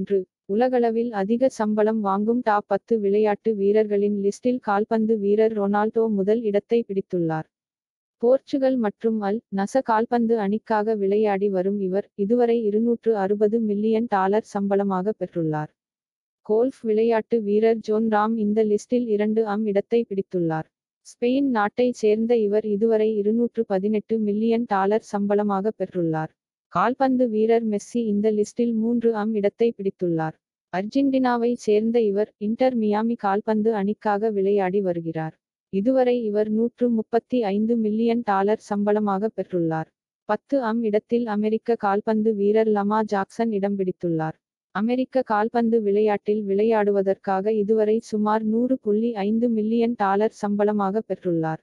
1. உலகளவில் அதிக சம்பளம் வாங்கும் டாப் 10 விளையாட்டு வீரர்களின் லிஸ்டில் கால்பந்து வீரர் ரொனால்டோ முதல் இடத்தை பிடித்துள்ளார். போர்ச்சுகல் மற்றும் அல் நஸ கால்பந்து அணிக்காக விளையாடி வரும் இவர் இதுவரை $260 மில்லியன் சம்பளமாக பெற்றுள்ளார். கோல்ஃப் விளையாட்டு வீரர் ஜோன் ராம் இந்த லிஸ்டில் 2ஆம் இடத்தை பிடித்துள்ளார். ஸ்பெயின் நாட்டைச் சேர்ந்த இவர் இதுவரை $218 மில்லியன் சம்பளமாக பெற்றுள்ளார். கால்பந்து வீரர் மெஸ்ஸி இந்த லிஸ்டில் 3ஆம் இடத்தை பிடித்துள்ளார். அர்ஜென்டினாவைச் சேர்ந்த இவர் இன்டர் மியாமி கால்பந்து அணிக்காக விளையாடி வருகிறார். இதுவரை இவர் $135 மில்லியன் சம்பளமாக பெற்றுள்ளார். 10ஆம் இடத்தில் அமெரிக்க கால்பந்து வீரர் லமா ஜாக்சன் இடம் பிடித்துள்ளார். அமெரிக்க கால்பந்து விளையாட்டில் விளையாடுவதற்காக இதுவரை சுமார் $100.5 மில்லியன் சம்பளமாக பெற்றுள்ளார்.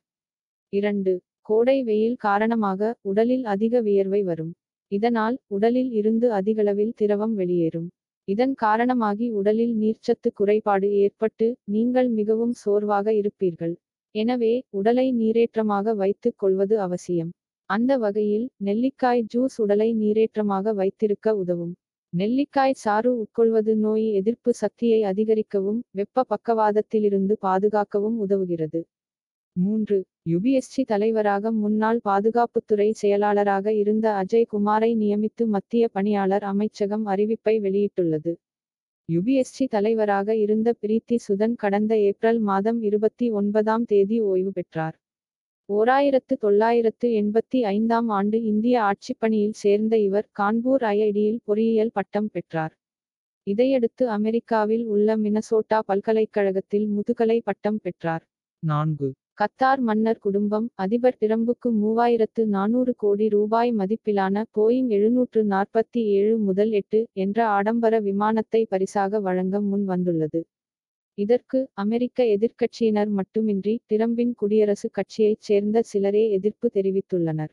2. கோடை வெயில் காரணமாக உடலில் அதிக வியர்வை வரும். இதனால் உடலில் இருந்து அதிகளவில் திரவம் வெளியேறும். இதன் காரணமாகி உடலில் நீர்ச்சத்து குறைபாடு ஏற்பட்டு நீங்கள் மிகவும் சோர்வாக இருப்பீர்கள். எனவே உடலை நீரேற்றமாக வைத்துக் கொள்வது அவசியம். அந்த வகையில் நெல்லிக்காய் ஜூஸ் உடலை நீரேற்றமாக வைத்திருக்க உதவும். நெல்லிக்காய் சாறு உட்கொள்வது நோய் எதிர்ப்பு சக்தியை அதிகரிக்கவும் வெப்ப பக்கவாதத்திலிருந்து பாதுகாக்கவும் உதவுகிறது. 3. யுபிஎஸ்சி தலைவராக முன்னாள் பாதுகாப்புத்துறை செயலாளராக இருந்த அஜய் குமாரை நியமித்து மத்திய பணியாளர் அமைச்சகம் அறிவிப்பை வெளியிட்டுள்ளது. யுபிஎஸ்சி தலைவராக இருந்த பிரீத்தி சுதன் கடந்த ஏப்ரல் மாதம் 29ஆம் தேதி ஓய்வு பெற்றார். 1985ஆம் ஆண்டு இந்திய ஆட்சிப்பணியில் சேர்ந்த இவர் கான்பூர் ஐஐடியில் பொறியியல் பட்டம் பெற்றார். இதையடுத்து அமெரிக்காவில் உள்ள மினசோட்டா பல்கலைக்கழகத்தில் முதுகலை பட்டம் பெற்றார். 4. கத்தார் மன்னர் குடும்பம் அதிபர் டிரம்புக்கு $3400 கோடி மதிப்பிலான போயிங் 747-8 என்ற ஆடம்பர விமானத்தை பரிசாக வழங்க முன் வந்துள்ளது. இதற்கு அமெரிக்க எதிர்க்கட்சியினர் மட்டுமின்றி டிரம்பின் குடியரசுக் கட்சியைச் சேர்ந்த சிலரே எதிர்ப்பு தெரிவித்துள்ளனர்.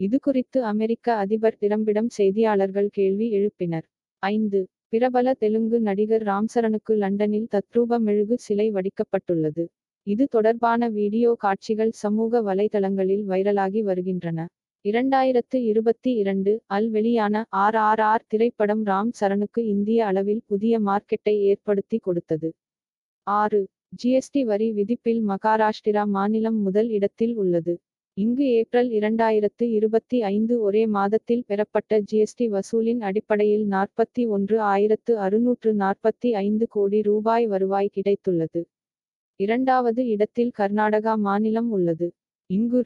இதுகுறித்து அமெரிக்க அதிபர் டிரம்பிடம் செய்தியாளர்கள் கேள்வி எழுப்பினர். 5. பிரபல தெலுங்கு நடிகர் ராம்சரனுக்கு லண்டனில் தத்ரூப மெழுகு சிலை வடிக்கப்பட்டுள்ளது. இது தொடர்பான வீடியோ காட்சிகள் சமூக வலைதளங்களில் வைரலாகி வருகின்றன. 2022 அல் வெளியான RRR திரைப்படம் ராம் சரணுக்கு இந்திய அளவில் புதிய மார்க்கெட்டை ஏற்படுத்தி கொடுத்தது. 6. ஜிஎஸ்டி வரி விதிப்பில் மகாராஷ்டிரா மாநிலம் முதல் இடத்தில் உள்ளது. இங்கு ஏப்ரல் 2025 ஒரே மாதத்தில் பெறப்பட்ட ஜிஎஸ்டி வசூலின் அடிப்படையில் $41,645 கோடி வருவாய் கிடைத்துள்ளது. 2வது இடத்தில் கர்நாடகா மாநிலம் உள்ளது. இங்கு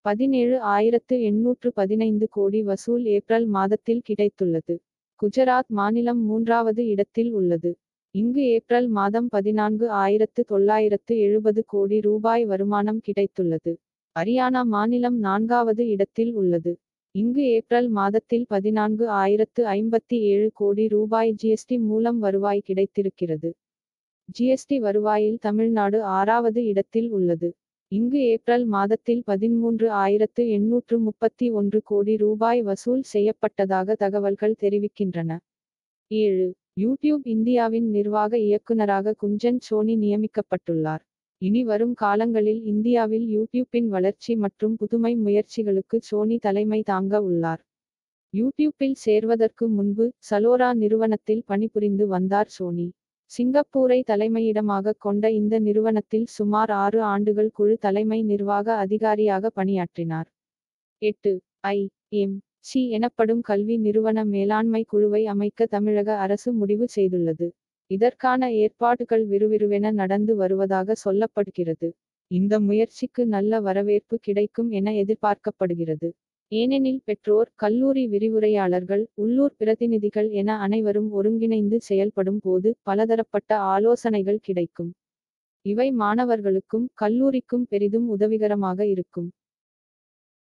$17,815 கோடி வசூல் ஏப்ரல் மாதத்தில் கிடைத்துள்ளது. குஜராத் மாநிலம் 3வது இடத்தில் உள்ளது. இங்கு ஏப்ரல் மாதம் $14,970 கோடி வருமானம் கிடைத்துள்ளது. ஹரியானா மாநிலம் 4வது இடத்தில் உள்ளது. இங்கு ஏப்ரல் மாதத்தில் $14,057 கோடி ஜிஎஸ்டி மூலம் வருவாய் கிடைத்திருக்கிறது. ஜிஎஸ்டி வருவாயில் தமிழ்நாடு 6வது இடத்தில் உள்ளது. இங்கு ஏப்ரல் மாதத்தில் $13,831 கோடி வசூல் செய்யப்பட்டதாக தகவல்கள் தெரிவிக்கின்றன. 7. யூடியூப் இந்தியாவின் நிர்வாக இயக்குநராக குஞ்சன் சோனி நியமிக்கப்பட்டுள்ளார். இனி வரும் காலங்களில் இந்தியாவில் யூடியூப்பின் வளர்ச்சி மற்றும் புதுமை முயற்சிகளுக்கு சோனி தலைமை தாங்க உள்ளார். யூடியூப்பில் சேர்வதற்கு முன்பு சலோரா நிறுவனத்தில் பணிபுரிந்து வந்தார் சோனி. சிங்கப்பூரை தலைமையிடமாக கொண்ட இந்த நிறுவனத்தில் சுமார் 6 ஆண்டுகள் குழு தலைமை நிர்வாக அதிகாரியாக பணியாற்றினார். 8. ஐ.எம்.சி எனப்படும் கல்வி நிறுவன மேலாண்மை குழுவை அமைக்க தமிழக அரசு முடிவு செய்துள்ளது. இதற்கான ஏற்பாடுகள் விறுவிறுவென நடந்து வருவதாக சொல்லப்படுகிறது. இந்த முயற்சிக்கு நல்ல வரவேற்பு கிடைக்கும் என எதிர்பார்க்கப்படுகிறது. ஏனெனில் பெற்றோர், கல்லூரி விரிவுரையாளர்கள், உள்ளூர் பிரதிநிதிகள் என அனைவரும் ஒருங்கிணைந்து செயல்படும் போது பலதரப்பட்ட ஆலோசனைகள் கிடைக்கும். இவை மாணவர்களுக்கும் கல்லூரிக்கும் பெரிதும் உதவிகரமாக இருக்கும்.